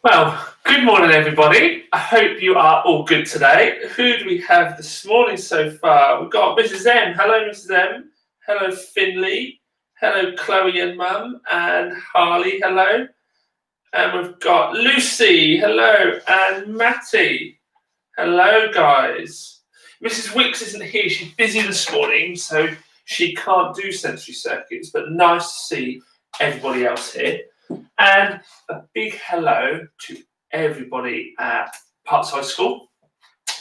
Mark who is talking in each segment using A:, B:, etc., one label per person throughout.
A: Well, good morning, everybody. I hope you are all good today. Who do we have this morning so far? We've got Mrs. M. Hello, Mrs. M. Hello, Finley. Hello, Chloe and Mum. And Harley, hello. And we've got Lucy, hello. And Matty, hello, guys. Mrs. Wicks isn't here. She's busy this morning, so she can't do sensory circuits, but nice to see everybody else here. And a big hello to everybody at Parks High School.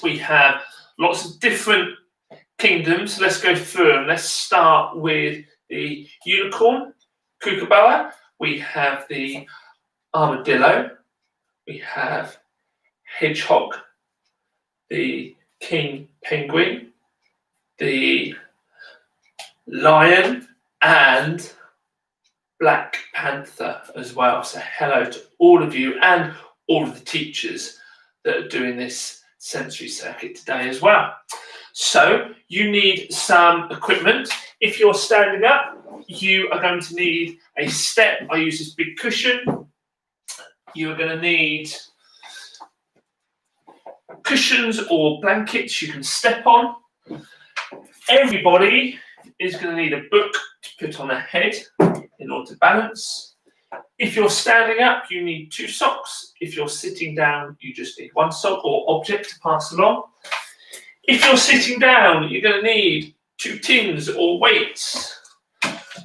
A: We have lots of different kingdoms. Let's go through them. Let's start with the unicorn, kookaburra. We have the armadillo. We have hedgehog, the king penguin, the lion, and Black Panther as well. So hello to all of you and all of the teachers that are doing this sensory circuit today as well. So you need some equipment. If you're standing up, you are going to need a step. I use this big cushion. You're going to need cushions or blankets you can step on. Everybody is going to need a book to put on their head in order to balance. If you're standing up, you need 2 socks. If you're sitting down, you just need 1 sock or object to pass along. If you're sitting down, you're going to need 2 tins or weights.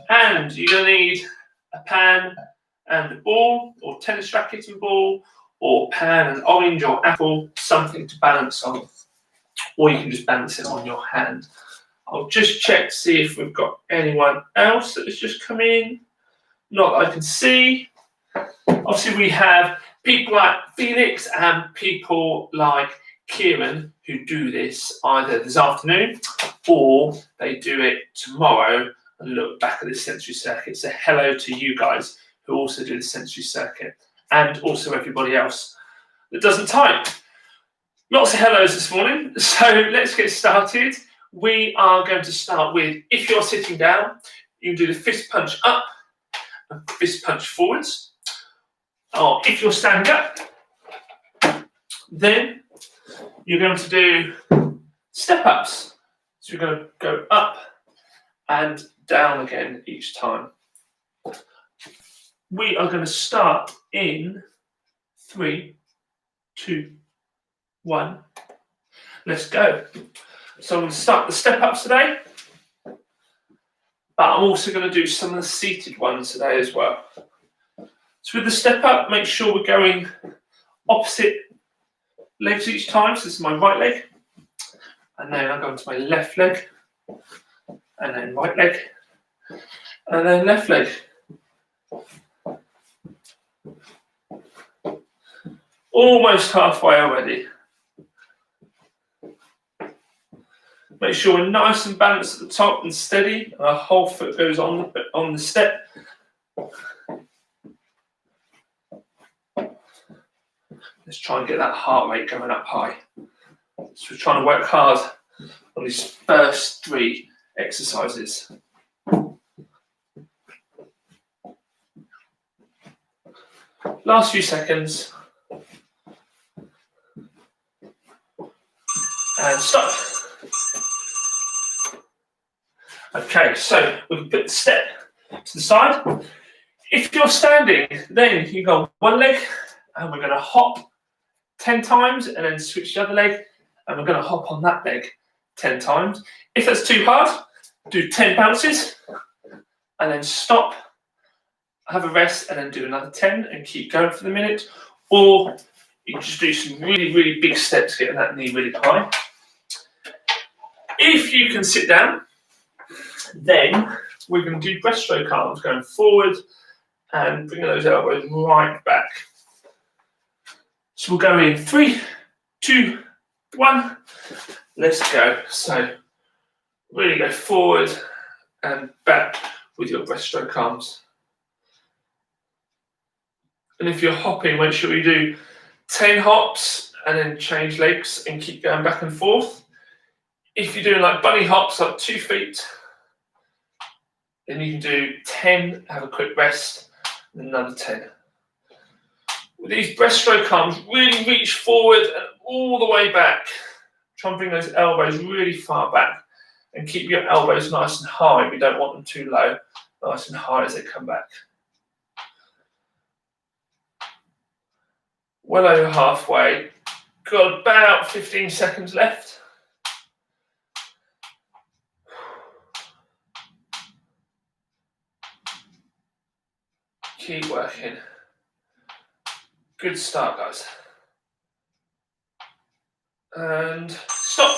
A: And you're going to need a pan and a ball, or tennis racket and ball, or pan and orange or apple, something to balance on. Or you can just balance it on your hand. I'll just check to see if we've got anyone else that has just come in. Not that I can see. Obviously, we have people like Felix and people like Kieran who do this either this afternoon or they do it tomorrow and look back at the sensory circuit. So hello to you guys who also do the sensory circuit and also everybody else that doesn't type. Lots of hellos this morning. So let's get started. We are going to start with, if you're sitting down, you can do the fist punch up and fist punch forwards. Or if you're standing up, then you're going to do step ups. So you're going to go up and down again each time. We are going to start in 3, 2, 1. Let's go. So I'm going to start the step ups today, but I'm also going to do some of the seated ones today as well. So with the step up, make sure we're going opposite legs each time. So this is my right leg, and then I'll go into my left leg, and then right leg, and then left leg. Almost halfway already. Make sure we're nice and balanced at the top and steady. Our whole foot goes on the step. Let's try and get that heart rate going up high. So we're trying to work hard on these first 3 exercises. Last few seconds. And stop. Okay, so we can put the step to the side. If you're standing, then you go 1 leg, and we're going to hop 10 times, and then switch the other leg, and we're going to hop on that leg 10 times. If that's too hard, do 10 bounces, and then stop, have a rest, and then do another 10, and keep going for the minute. Or you can just do some really, really big steps, getting that knee really high. If you can sit down, then we're going to do breaststroke arms, going forward and bringing those elbows right back. So we'll go in 3, 2, 1. Let's go. So really go forward and back with your breaststroke arms. And if you're hopping, make sure you do 10 hops and then change legs and keep going back and forth. If you're doing like bunny hops, up 2 feet, then you can do 10, have a quick rest, and another 10. With these breaststroke arms, really reach forward and all the way back. Try and bring those elbows really far back and keep your elbows nice and high. We don't want them too low, nice and high as they come back. Well over halfway. Got about 15 seconds left. Keep working. Good start, guys. And stop.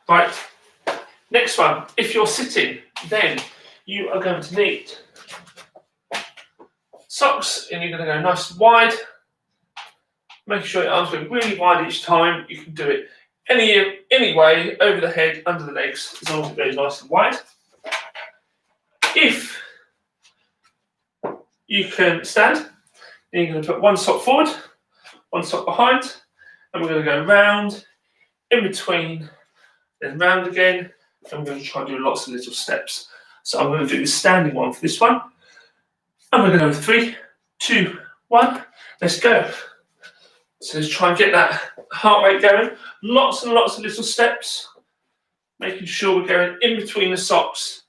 A: Right, next one. If you're sitting, then you are going to need socks, and you're going to go nice and wide. Make sure your arms go really wide each time. You can do it any way, over the head, under the legs, as long as it goes nice and wide. If you can stand, then you're going to put one sock forward, one sock behind, and we're going to go round, in between, then round again, and we're going to try and do lots of little steps. So I'm going to do the standing one for this one. And we're going to go 3, 2, 1, let's go. So let's try and get that heart rate going. Lots and lots of little steps, making sure we're going in between the socks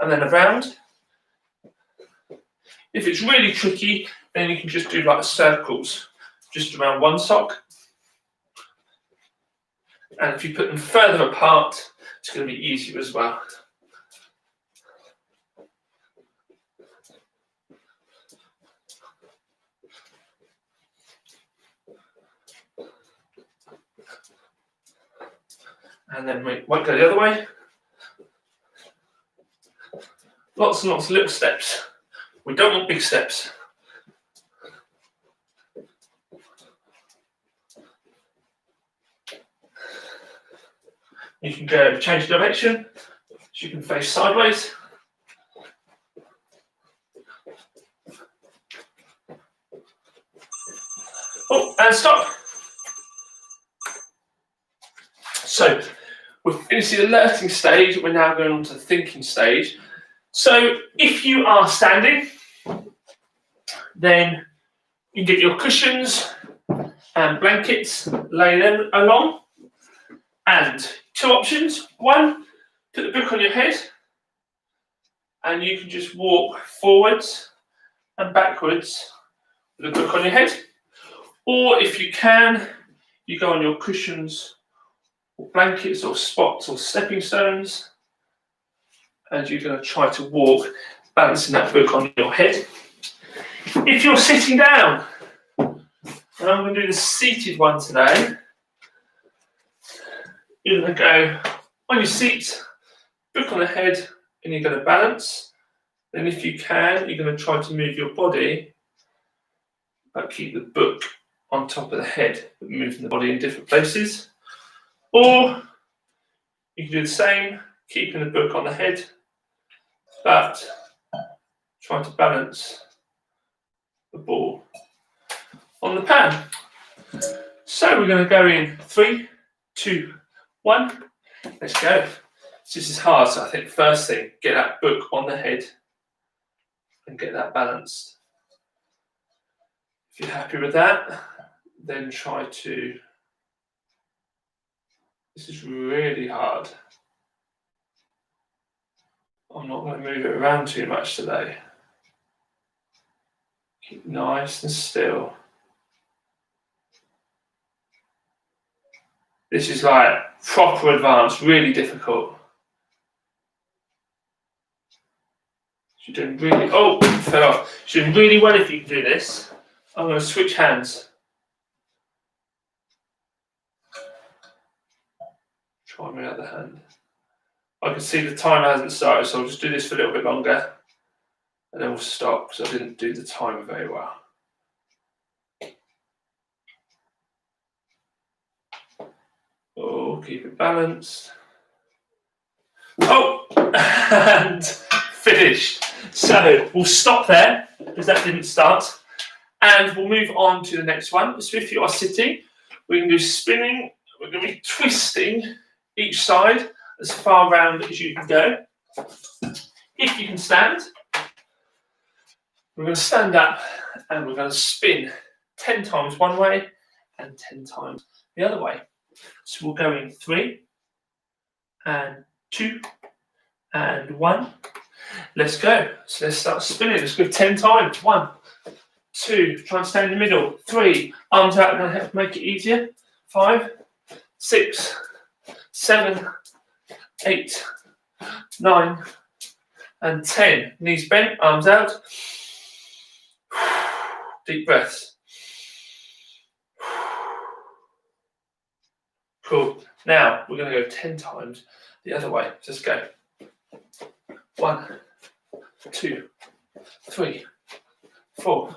A: and then around. If it's really tricky, then you can just do like circles, just around one sock. And if you put them further apart, it's going to be easier as well. And then we won't go the other way. Lots and lots of little steps. We don't want big steps. You can go change direction. So you can face sideways. Oh, and stop. So we've finished the alerting stage. We're now going on to the thinking stage. So if you are standing, then you get your cushions and blankets, lay them along. And 2 options. 1, put the book on your head, and you can just walk forwards and backwards with the book on your head. Or if you can, you go on your cushions or blankets or spots or stepping stones, and you're going to try to walk, balancing that book on your head. If you're sitting down, and I'm going to do the seated one today, you're going to go on your seat, book on the head, and you're going to balance. Then if you can, you're going to try to move your body, but keep the book on top of the head, but moving the body in different places. Or you can do the same, keeping the book on the head, but trying to balance the ball on the pan. So we're going to go in 3, 2, 1. Let's go. This is hard, so I think first thing, get that book on the head and get that balanced. If you're happy with that, then try to. This is really hard. I'm not going to move it around too much today. Keep nice and still. This is like proper advanced, really difficult. You're doing really, oh, fell off. You're doing really well if you can do this. I'm going to switch hands. Try my other hand. I can see the timer hasn't started, so I'll just do this for a little bit longer and then we'll stop because I didn't do the timer very well. Oh, keep it balanced. Oh, and finished. So we'll stop there because that didn't start. And we'll move on to the next one. So if you are sitting, we can do spinning. We're going to be twisting each side as far round as you can go. If you can stand, we're going to stand up and we're going to spin 10 times one way and 10 times the other way. So we'll go in 3 and 2 and 1. Let's go. So let's start spinning. Let's go 10 times. 1, 2, try and stay in the middle. 3, arms out, going to help make it easier. 5, 6, 7, 8, 9, and 10. Knees bent, arms out. Deep breaths. Cool. Now we're going to go 10 times the other way. Just go. 1, 2, 3, 4,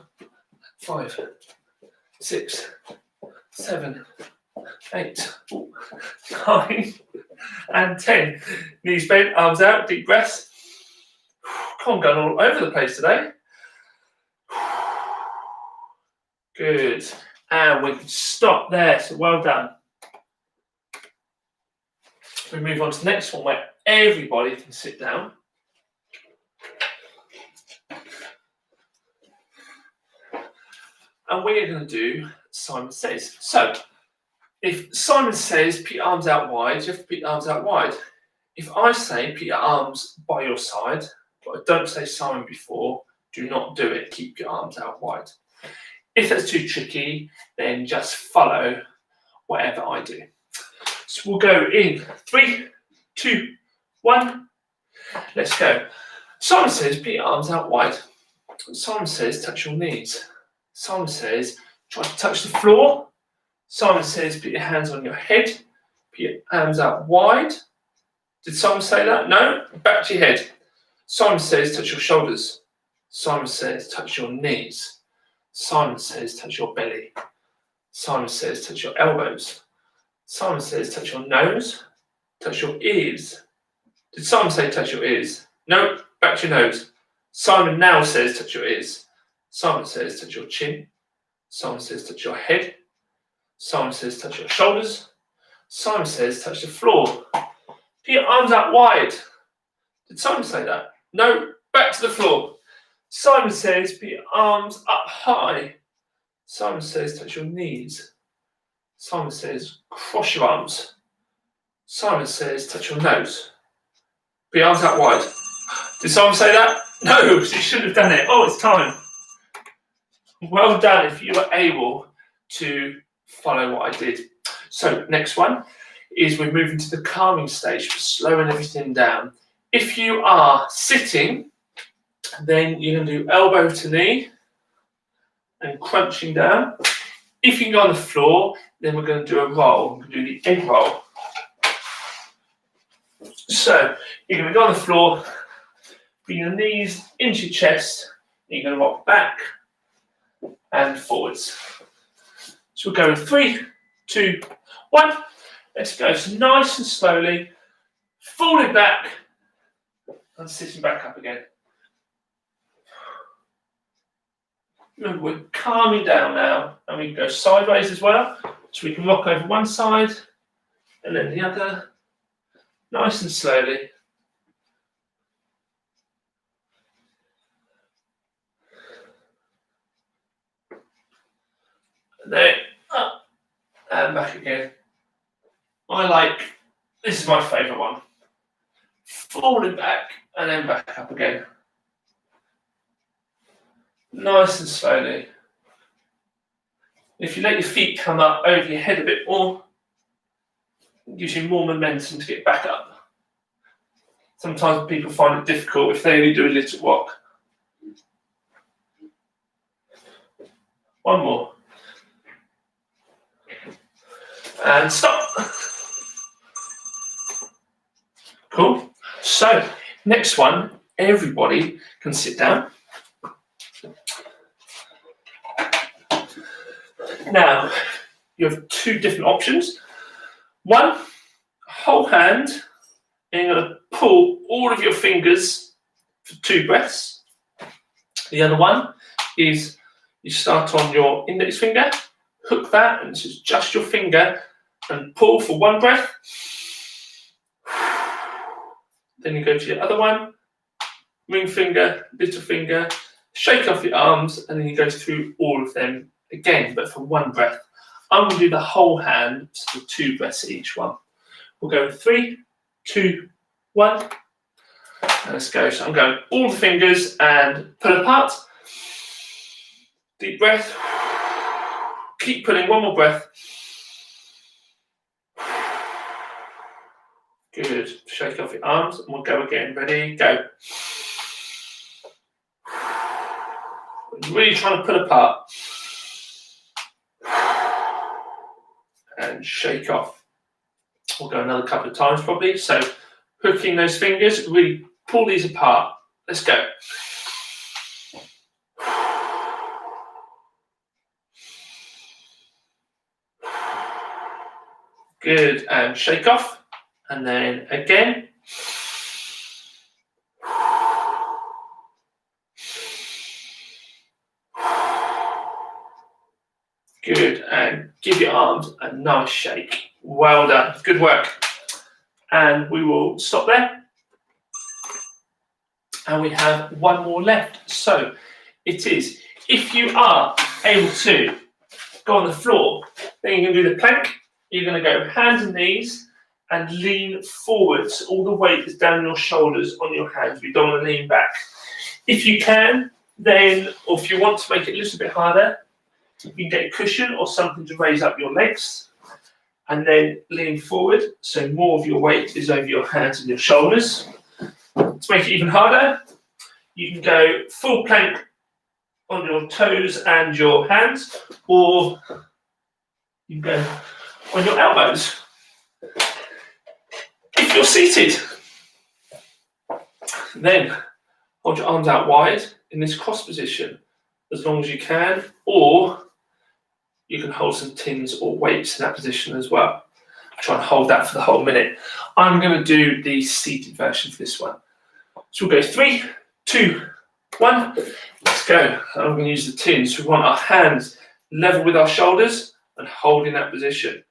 A: 5, 6, 7, 8, 9, and 10. Knees bent, arms out, deep breaths. Come on, going all over the place today. Good. And we can stop there. So well done. We move on to the next one where everybody can sit down. And we're going to do Simon Says. So, if Simon says put your arms out wide, you have to put your arms out wide. If I say put your arms by your side, but I don't say Simon before, do not do it. Keep your arms out wide. If that's too tricky, then just follow whatever I do. So we'll go in 3, 2, 1. Let's go. Simon says put your arms out wide. Simon says touch your knees. Simon says try to touch the floor. Simon says put your hands on your head. Put your arms out wide. Did Simon say that? No? Back to your head. Simon says touch your shoulders. Simon says touch your knees. Simon says touch your belly. Simon says touch your elbows. Simon says touch your nose. Touch your ears. Did Simon say touch your ears? No, back to your nose. Simon now says touch your ears. Simon says touch your chin. Simon says touch your head. Simon says touch your shoulders. Simon says touch the floor. Put your arms out wide. Did Simon say that? No, back to the floor. Simon says put your arms up high. Simon says touch your knees. Simon says cross your arms. Simon says touch your nose. Put your arms out wide. Did Simon say that? No, she shouldn't have done it. Oh, it's time. Well done if you were able to follow what I did. So next one is we're moving to the calming stage, slowing everything down. If you are sitting, then you're going to do elbow to knee and crunching down. If you can go on the floor, then we're going to do a roll. We're going to do the egg roll. So you're going to go on the floor, bring your knees into your chest, and you're going to rock back and forwards. So we'll go in 3, 2, 1. Let's go. So nice and slowly, falling back and sitting back up again. Remember, we're calming down now, and we can go sideways as well. So we can rock over one side and then the other, nice and slowly. And then up and back again. This is my favourite one. Falling back and then back up again. Nice and slowly. If you let your feet come up over your head a bit more, it gives you more momentum to get back up. Sometimes people find it difficult if they only do a little walk. One more. And stop. Cool. So, next one, everybody can sit down. Now, you have two different options. One, whole hand, and you're going to pull all of your fingers for 2 breaths. The other one is you start on your index finger, hook that, and it's just your finger, and pull for 1 breath. Then you go to your other one, ring finger, little finger, shake off your arms, and then you go through all of them again, but for one breath. I'm going to do the whole hand, so 2 breaths each one. We'll go 3, 2, 1. And let's go. So I'm going all the fingers and pull apart. Deep breath. Keep pulling, one more breath. Good. Shake off your arms and we'll go again. Ready? Go. Really trying to pull apart. And shake off. We'll go another couple of times probably. So hooking those fingers, really pull these apart. Let's go. Good. And shake off. And then again. Good. And give your arms a nice shake. Well done. Good work. And we will stop there. And we have one more left. So it is, if you are able to go on the floor, then you're going to do the plank. You're going to go hands and knees and lean forwards. All the weight is down your shoulders on your hands. We don't want to lean back. If you can, then, or if you want to make it a little bit harder, you can get a cushion or something to raise up your legs and then lean forward. So more of your weight is over your hands and your shoulders. To make it even harder, you can go full plank on your toes and your hands, or you can go on your elbows. If you're seated, then hold your arms out wide in this cross position as long as you can, or you can hold some tins or weights in that position as well. Try and hold that for the whole minute. I'm going to do the seated version for this one. So we'll go 3, 2, 1. Let's go. I'm going to use the tins. We want our hands level with our shoulders and hold in that position.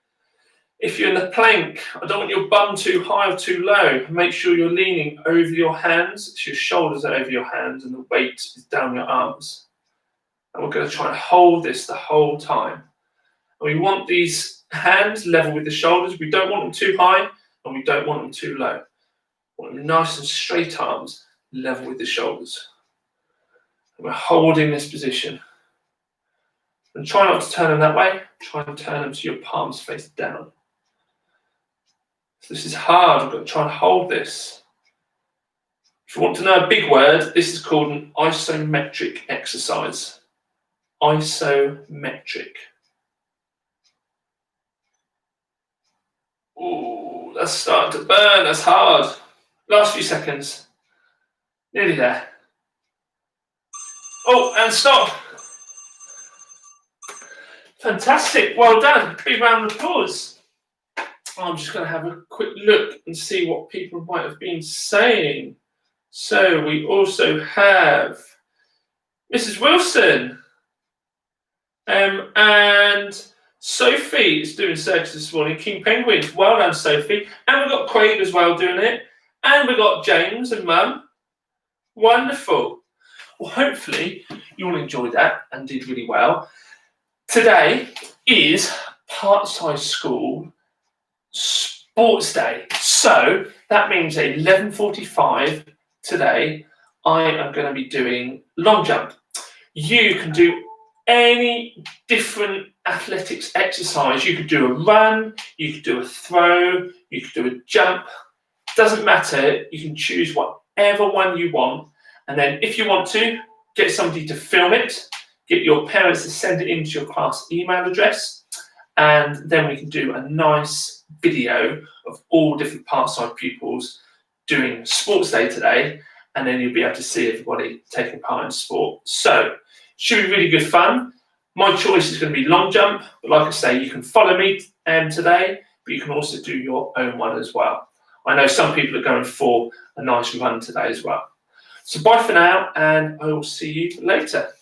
A: If you're in the plank, I don't want your bum too high or too low. Make sure you're leaning over your hands, so your shoulders are over your hands and the weight is down your arms. And we're going to try and hold this the whole time. And we want these hands level with the shoulders. We don't want them too high and we don't want them too low. We want them nice and straight arms, level with the shoulders. And we're holding this position. And try not to turn them that way. Try and turn them so your palms face down. So this is hard. We've got to try and hold this. If you want to know a big word, this is called an isometric exercise. Isometric. Ooh, that's starting to burn. That's hard. Last few seconds. Nearly there. Oh, and stop. Fantastic. Well done. Big round of applause. I'm just going to have a quick look and see what people might have been saying. So we also have Mrs. Wilson and Sophie is doing circus this morning. King Penguins. Well done, Sophie. And we've got Craig as well doing it. And we've got James and Mum. Wonderful. Well, hopefully you all enjoyed that and did really well. Today is part-size school sports day. So that means at 11:45 today, I am going to be doing long jump. You can do any different athletics exercise. You could do a run, you could do a throw, you could do a jump. Doesn't matter. You can choose whatever one you want. And then if you want to, get somebody to film it, get your parents to send it into your class email address, and then we can do a nice video of all different part-size pupils doing sports day today, and then you'll be able to see everybody taking part in sport. So, should be really good fun. My choice is going to be long jump, but like I say, you can follow me today, but you can also do your own one as well. I know some people are going for a nice run today as well. So bye for now, and I will see you later.